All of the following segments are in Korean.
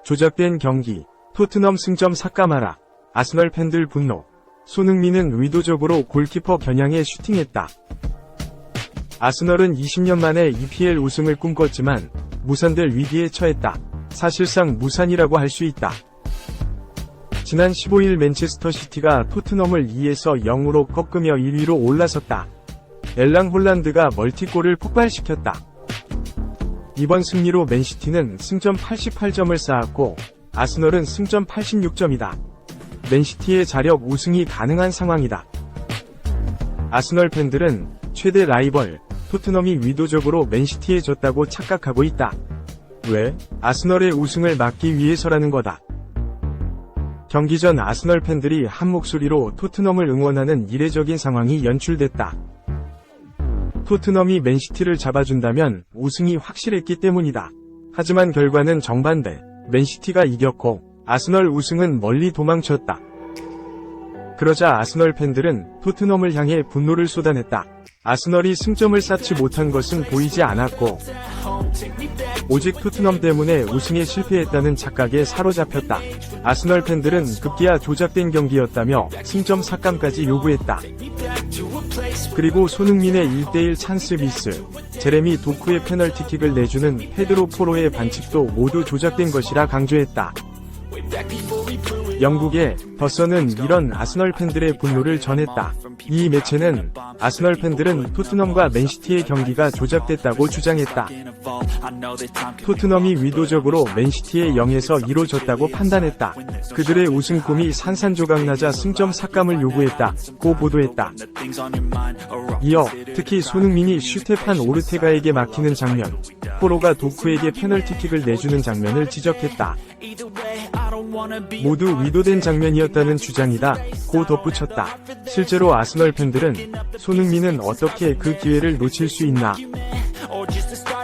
조작된 경기, 토트넘 승점 삭감하라. 아스널 팬들 분노. 손흥민은 의도적으로 골키퍼 겨냥해 슈팅했다. 아스널은 20년 만에 EPL 우승을 꿈꿨지만 무산될 위기에 처했다. 사실상 무산이라고 할 수 있다. 지난 15일 맨체스터 시티가 토트넘을 2에서 0으로 꺾으며 1위로 올라섰다. 엘랑 홀란드가 멀티골을 폭발시켰다. 이번 승리로 맨시티는 승점 88점을 쌓았고 아스널은 승점 86점이다. 맨시티의 자력 우승이 가능한 상황이다. 아스널 팬들은 최대 라이벌 토트넘이 의도적으로 맨시티에 졌다고 착각하고 있다. 왜? 아스널의 우승을 막기 위해서라는 거다. 경기 전 아스널 팬들이 한 목소리로 토트넘을 응원하는 이례적인 상황이 연출됐다. 토트넘이 맨시티를 잡아준다면 우승이 확실했기 때문이다. 하지만 결과는 정반대. 맨시티가 이겼고 아스널 우승은 멀리 도망쳤다. 그러자 아스널 팬들은 토트넘을 향해 분노를 쏟아냈다. 아스널이 승점을 쌓지 못한 것은 보이지 않았고 오직 토트넘 때문에 우승에 실패했다는 착각에 사로잡혔다. 아스널 팬들은 급기야 조작된 경기였다며 승점 삭감까지 요구했다. 그리고 손흥민의 1대1 찬스 미스, 제레미 도쿠의 페널티킥을 내주는 페드로 포로의 반칙도 모두 조작된 것이라 강조했다. 영국의 더선은 이런 아스널 팬들의 분노를 전했다. 이 매체는 아스널 팬들은 토트넘과 맨시티의 경기가 조작됐다고 주장했다. 토트넘이 의도적으로 맨시티의 0에서 2로 졌다고 판단했다. 그들의 우승 꿈이 산산조각나자 승점 삭감을 요구했다고 보도했다. 이어 특히 손흥민이 슈테판 오르테가에게 막히는 장면, 포로가 도쿠에게 페널티킥을 내주는 장면을 지적했다. 모두 의도된 장면이었다는 주장이다 고 덧붙였다. 실제로 아스널 팬들은 손흥민은 어떻게 그 기회를 놓칠 수 있나?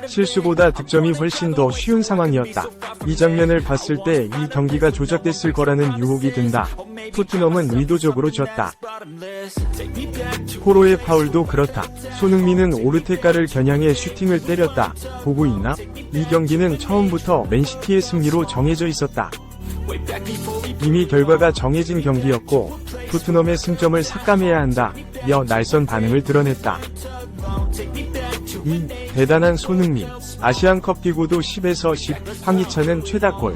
실수보다 득점이 훨씬 더 쉬운 상황이었다. 이 장면을 봤을 때 이 경기가 조작됐을 거라는 유혹이 든다. 토트넘은 의도적으로 졌다. 포로의 파울도 그렇다. 손흥민은 오르테가를 겨냥해 슈팅을 때렸다. 보고 있나? 이 경기는 처음부터 맨시티의 승리로 정해져 있었다. 이미 결과가 정해진 경기였고 토트넘의 승점을 삭감해야 한다. 며 날선 반응을 드러냈다. 이 대단한 손흥민. 아시안컵 뛰고도 10에서 10, 황희찬은 최다골.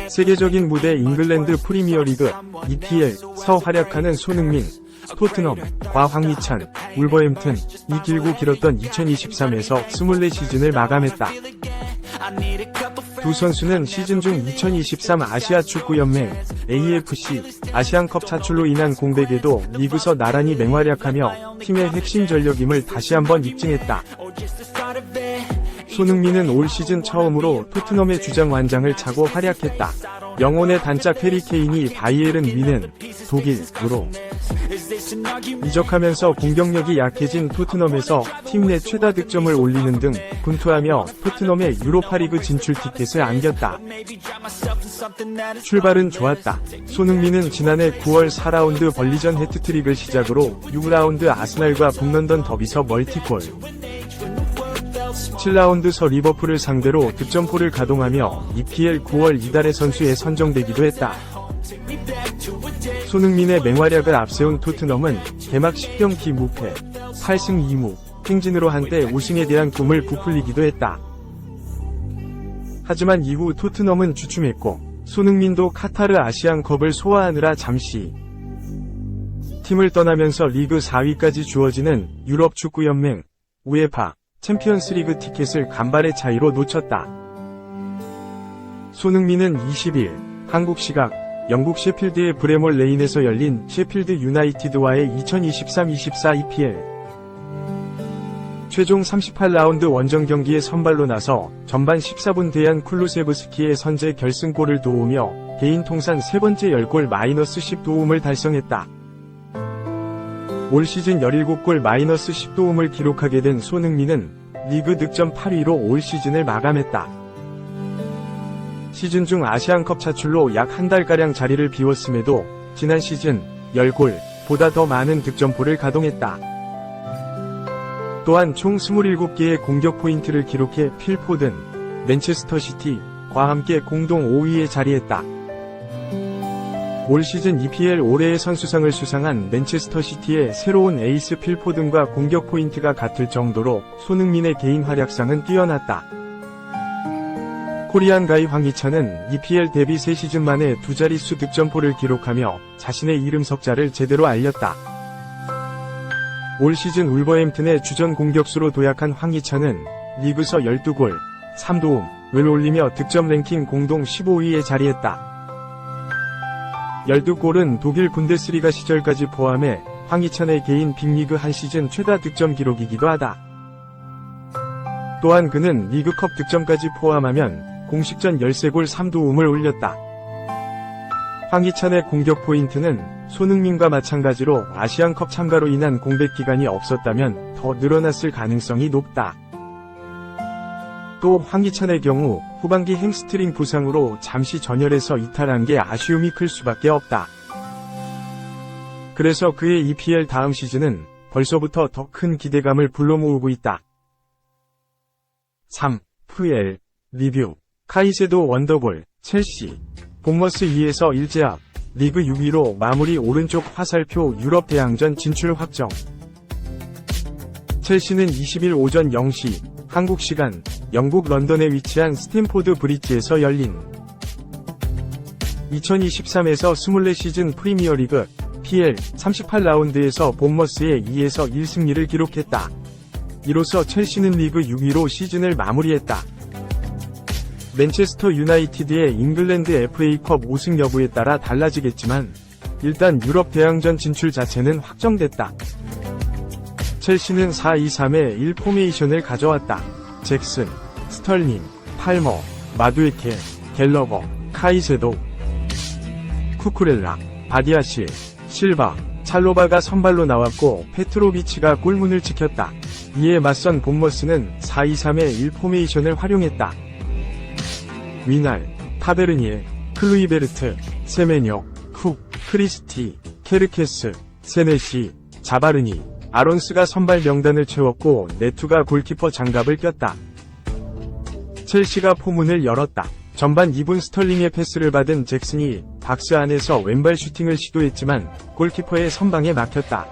세계적인 무대 잉글랜드 프리미어리그, EPL서 활약하는 손흥민, 토트넘, 과 황희찬, 울버햄튼, 이 길고 길었던 2023에서 24시즌을 마감했다. 두 선수는 시즌 중 2023 아시아 축구연맹 AFC 아시안컵 차출로 인한 공백에도 리그서 나란히 맹활약하며 팀의 핵심 전력임을 다시 한번 입증했다. 손흥민은 올 시즌 처음으로 토트넘의 주장 완장을 차고 활약했다. 영혼의 단짝 해리 케인이 바이에른 뮌헨, 독일으로 이적하면서 공격력이 약해진 토트넘에서 팀 내 최다 득점을 올리는 등 분투하며 토트넘의 유로파리그 진출 티켓을 안겼다. 출발은 좋았다. 손흥민은 지난해 9월 4라운드 벌리전 해트트릭을 시작으로 6라운드 아스날과 북런던 더비서 멀티골, 7라운드서 리버풀을 상대로 득점포를 가동하며 EPL 9월 이달의 선수에 선정되기도 했다. 손흥민의 맹활약을 앞세운 토트넘은 개막 10경기 무패, 8승 2무, 행진으로 한때 우승에 대한 꿈을 부풀리기도 했다. 하지만 이후 토트넘은 주춤했고 손흥민도 카타르 아시안컵을 소화하느라 잠시 팀을 떠나면서 리그 4위까지 주어지는 유럽 축구연맹 우에파 챔피언스리그 티켓을 간발의 차이로 놓쳤다. 손흥민은 20일 한국 시각 영국 셰필드의 브레몰 레인에서 열린 셰필드 유나이티드와의 2023-24 EPL 최종 38라운드 원정 경기에 선발로 나서 전반 14분 대한 쿨루세브스키의 선제 결승골을 도우며 개인 통산 세 번째 10골 -10 도움을 달성했다. 올 시즌 17골 -10 도움을 기록하게 된 손흥민은 리그 득점 8위로 올 시즌을 마감했다. 시즌 중 아시안컵 차출로 약 한 달가량 자리를 비웠음에도 지난 시즌 10골보다 더 많은 득점포를 가동했다. 또한 총 27개의 공격 포인트를 기록해 필 포든, 맨체스터 시티과 함께 공동 5위에 자리했다. 올 시즌 EPL 올해의 선수상을 수상한 맨체스터 시티의 새로운 에이스 필 포든과 공격 포인트가 같을 정도로 손흥민의 개인 활약상은 뛰어났다. 코리안 가이 황희찬은 EPL 데뷔 3시즌 만에 두 자릿수 득점포를 기록하며 자신의 이름 석자를 제대로 알렸다. 올 시즌 울버햄튼의 주전 공격수로 도약한 황희찬은 리그서 12골, 3도움을 올리며 득점 랭킹 공동 15위에 자리했다. 12골은 독일 분데스리가 시절까지 포함해 황희찬의 개인 빅리그 한 시즌 최다 득점 기록이기도 하다. 또한 그는 리그컵 득점까지 포함하면 공식전 13골 3도움을 올렸다. 황희찬의 공격 포인트는 손흥민과 마찬가지로 아시안컵 참가로 인한 공백 기간이 없었다면 더 늘어났을 가능성이 높다. 또 황희찬의 경우 후반기 햄스트링 부상으로 잠시 전열에서 이탈한 게 아쉬움이 클 수밖에 없다. 그래서 그의 EPL 다음 시즌은 벌써부터 더 큰 기대감을 불러모으고 있다. 3. FL 리뷰 카이세도 원더골, 첼시, 본머스 2에서 1제압, 리그 6위로 마무리. 오른쪽 화살표 유럽 대항전 진출 확정. 첼시는 20일 오전 0시, 한국 시간, 영국 런던에 위치한 스탬포드 브리지에서 열린 2023에서 24시즌 프리미어리그, PL 38라운드에서 본머스의 2에서 1승리를 기록했다. 이로써 첼시는 리그 6위로 시즌을 마무리했다. 맨체스터 유나이티드의 잉글랜드 FA컵 우승 여부에 따라 달라지겠지만 일단 유럽 대항전 진출 자체는 확정됐다. 첼시는 4-2-3의 1 포메이션을 가져왔다. 잭슨, 스털링, 팔머, 마두에케, 갤러거, 카이세도, 쿠쿠렐라, 바디아실, 실바, 찰로바가 선발로 나왔고 페트로비치가 골문을 지켰다. 이에 맞선 본머스는 4-2-3의 1 포메이션을 활용했다. 위날, 타베르니에, 클루이베르트, 세메뇨, 쿡, 크리스티, 케르케스, 세네시, 자바르니, 아론스가 선발 명단을 채웠고 네투가 골키퍼 장갑을 꼈다. 첼시가 포문을 열었다. 전반 2분 스털링의 패스를 받은 잭슨이 박스 안에서 왼발 슈팅을 시도했지만 골키퍼의 선방에 막혔다.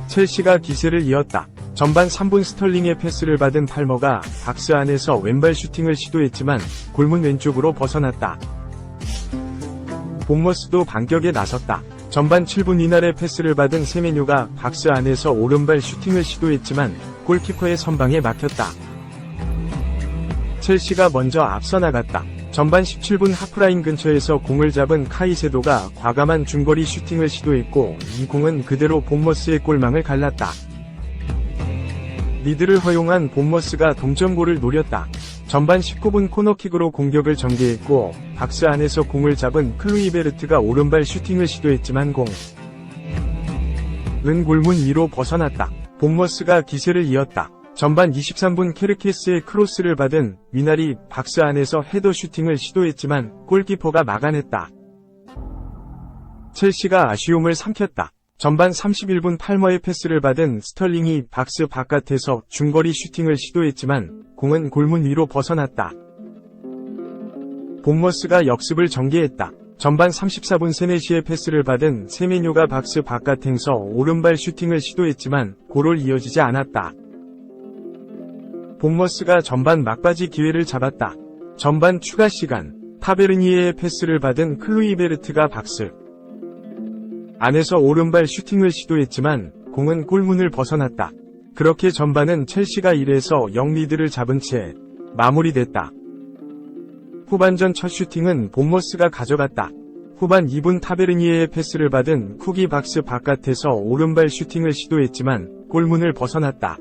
첼시가 기세를 이었다. 전반 3분 스털링의 패스를 받은 팔머가 박스 안에서 왼발 슈팅을 시도했지만 골문 왼쪽으로 벗어났다. 본머스도 반격에 나섰다. 전반 7분 이날의 패스를 받은 세메뇨가 박스 안에서 오른발 슈팅을 시도했지만 골키퍼의 선방에 막혔다. 첼시가 먼저 앞서 나갔다. 전반 17분 하프라인 근처에서 공을 잡은 카이세도가 과감한 중거리 슈팅을 시도했고 이 공은 그대로 본머스의 골망을 갈랐다. 리드를 허용한 본머스가 동점골을 노렸다. 전반 19분 코너킥으로 공격을 전개했고 박스 안에서 공을 잡은 클루이베르트가 오른발 슈팅을 시도했지만 공은 골문 위로 벗어났다. 본머스가 기세를 이었다. 전반 23분 케르케스의 크로스를 받은 위날이 박스 안에서 헤더 슈팅을 시도했지만 골키퍼가 막아냈다. 첼시가 아쉬움을 삼켰다. 전반 31분 팔머의 패스를 받은 스털링이 박스 바깥에서 중거리 슈팅을 시도했지만 공은 골문 위로 벗어났다. 본머스가 역습을 전개했다. 전반 34분 세네시의 패스를 받은 세메뇨가 박스 바깥에서 오른발 슈팅을 시도했지만 골을 이어지지 않았다. 본머스가 전반 막바지 기회를 잡았다. 전반 추가 시간, 타베르니에의 패스를 받은 클루이베르트가 박스 안에서 오른발 슈팅을 시도했지만 공은 골문을 벗어났다. 그렇게 전반은 첼시가 1에서 0 리드를 잡은 채 마무리됐다. 후반전 첫 슈팅은 본머스가 가져갔다. 후반 2분 타베르니에의 패스를 받은 쿡이 박스 바깥에서 오른발 슈팅을 시도했지만 골문을 벗어났다.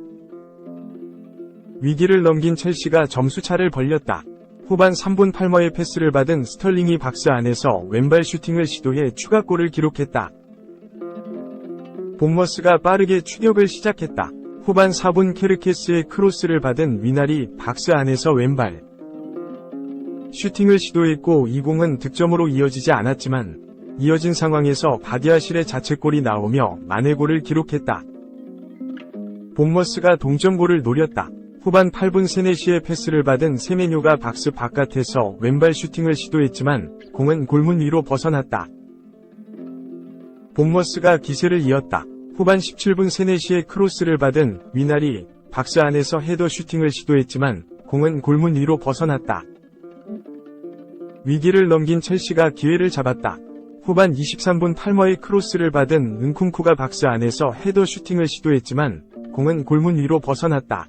위기를 넘긴 첼시가 점수차를 벌렸다. 후반 3분 팔머의 패스를 받은 스털링이 박스 안에서 왼발 슈팅을 시도해 추가골을 기록했다. 본머스가 빠르게 추격을 시작했다. 후반 4분 케르케스의 크로스를 받은 위날이 박스 안에서 왼발 슈팅을 시도했고 이 공은 득점으로 이어지지 않았지만 이어진 상황에서 바디아실의 자책골이 나오며 만회골을 기록했다. 본머스가 동점골을 노렸다. 후반 8분 세네시의 패스를 받은 세메뇨가 박스 바깥에서 왼발 슈팅을 시도했지만 공은 골문 위로 벗어났다. 본머스가 기세를 이었다. 후반 17분 세네시의 크로스를 받은 위날이 박스 안에서 헤더 슈팅을 시도했지만 공은 골문 위로 벗어났다. 위기를 넘긴 첼시가 기회를 잡았다. 후반 23분 팔머의 크로스를 받은 은쿵쿠가 박스 안에서 헤더 슈팅을 시도했지만 공은 골문 위로 벗어났다.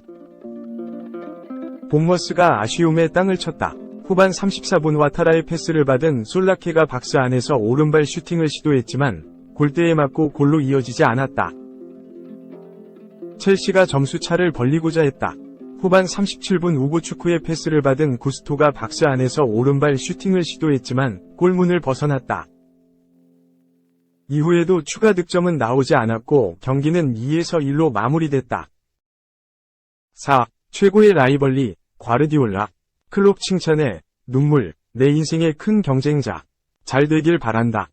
본머스가 아쉬움에 땅을 쳤다. 후반 34분 와타라의 패스를 받은 솔라케가 박스 안에서 오른발 슈팅을 시도했지만 골대에 맞고 골로 이어지지 않았다. 첼시가 점수차를 벌리고자 했다. 후반 37분 우고추쿠의 패스를 받은 구스토가 박스 안에서 오른발 슈팅을 시도했지만 골문을 벗어났다. 이후에도 추가 득점은 나오지 않았고 경기는 2에서 1로 마무리됐다. 4. 최고의 라이벌리, 과르디올라. 클롭 칭찬해, 눈물, 내 인생의 큰 경쟁자. 잘 되길 바란다.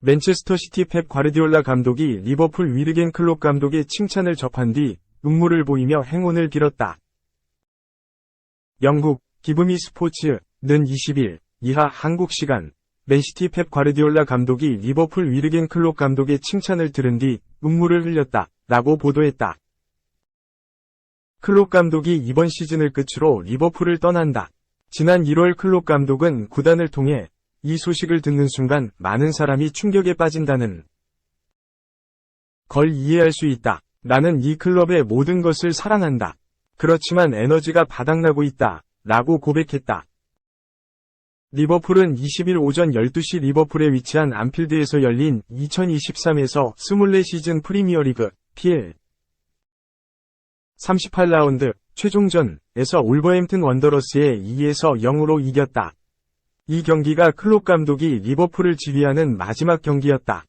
맨체스터 시티 펩 과르디올라 감독이 리버풀 위르겐 클롭 감독의 칭찬을 접한 뒤 눈물을 보이며 행운을 빌었다. 영국, 기브미 스포츠는 20일 이하 한국 시간 맨시티 펩 과르디올라 감독이 리버풀 위르겐 클롭 감독의 칭찬을 들은 뒤 눈물을 흘렸다. 라고 보도했다. 클롭 감독이 이번 시즌을 끝으로 리버풀을 떠난다. 지난 1월 클롭 감독은 구단을 통해 이 소식을 듣는 순간 많은 사람이 충격에 빠진다는 걸 이해할 수 있다. 나는 이 클럽의 모든 것을 사랑한다. 그렇지만 에너지가 바닥나고 있다. 라고 고백했다. 리버풀은 20일 오전 12시 리버풀에 위치한 안필드에서 열린 2023에서 24 시즌 프리미어리그 PL 38라운드 최종전에서 올버햄튼 원더러스에 2에서 0으로 이겼다. 이 경기가 클롭 감독이 리버풀을 지휘하는 마지막 경기였다.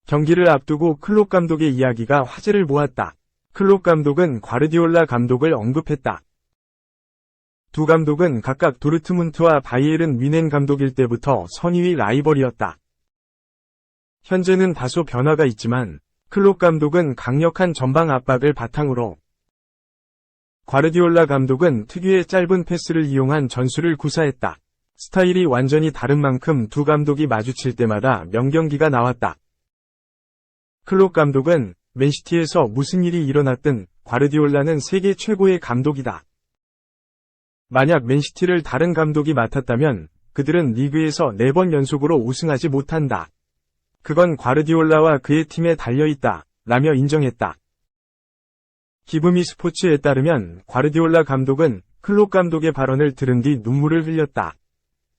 경기를 앞두고 클롭 감독의 이야기가 화제를 모았다. 클롭 감독은 과르디올라 감독을 언급했다. 두 감독은 각각 도르트문트와 바이에른 뮌헨 감독일 때부터 선의의 라이벌이었다. 현재는 다소 변화가 있지만 클롭 감독은 강력한 전방 압박을 바탕으로 과르디올라 감독은 특유의 짧은 패스를 이용한 전술을 구사했다. 스타일이 완전히 다른 만큼 두 감독이 마주칠 때마다 명경기가 나왔다. 클롭 감독은 맨시티에서 무슨 일이 일어났든 과르디올라는 세계 최고의 감독이다. 만약 맨시티를 다른 감독이 맡았다면 그들은 리그에서 4번 연속으로 우승하지 못한다. 그건 과르디올라와 그의 팀에 달려있다. 라며 인정했다. 기브미 스포츠에 따르면 과르디올라 감독은 클롭 감독의 발언을 들은 뒤 눈물을 흘렸다.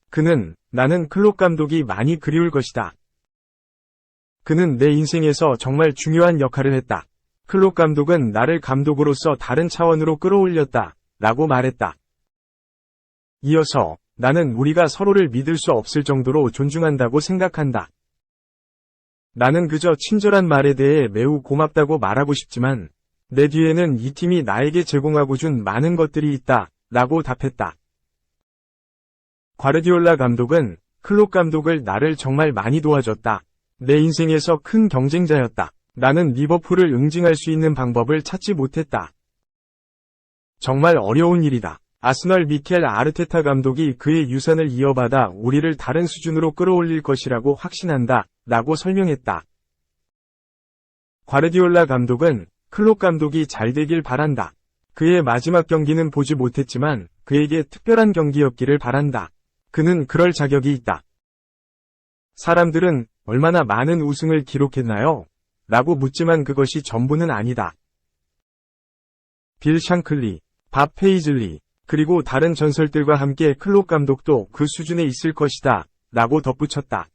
그는 나는 클롭 감독이 많이 그리울 것이다. 그는 내 인생에서 정말 중요한 역할을 했다. 클롭 감독은 나를 감독으로서 다른 차원으로 끌어올렸다. 라고 말했다. 이어서 나는 우리가 서로를 믿을 수 없을 정도로 존중한다고 생각한다. 나는 그저 친절한 말에 대해 매우 고맙다고 말하고 싶지만 내 뒤에는 이 팀이 나에게 제공하고 준 많은 것들이 있다. 라고 답했다. 과르디올라 감독은 클롭 감독을 나를 정말 많이 도와줬다. 내 인생에서 큰 경쟁자였다. 나는 리버풀을 응징할 수 있는 방법을 찾지 못했다. 정말 어려운 일이다. 아스널 미켈 아르테타 감독이 그의 유산을 이어받아 우리를 다른 수준으로 끌어올릴 것이라고 확신한다. 라고 설명했다. 과르디올라 감독은 클롭 감독이 잘 되길 바란다. 그의 마지막 경기는 보지 못했지만 그에게 특별한 경기였기를 바란다. 그는 그럴 자격이 있다. 사람들은 얼마나 많은 우승을 기록했나요? 라고 묻지만 그것이 전부는 아니다. 빌 샹클리, 밥 페이즐리, 그리고 다른 전설들과 함께 클롭 감독도 그 수준에 있을 것이다. 라고 덧붙였다.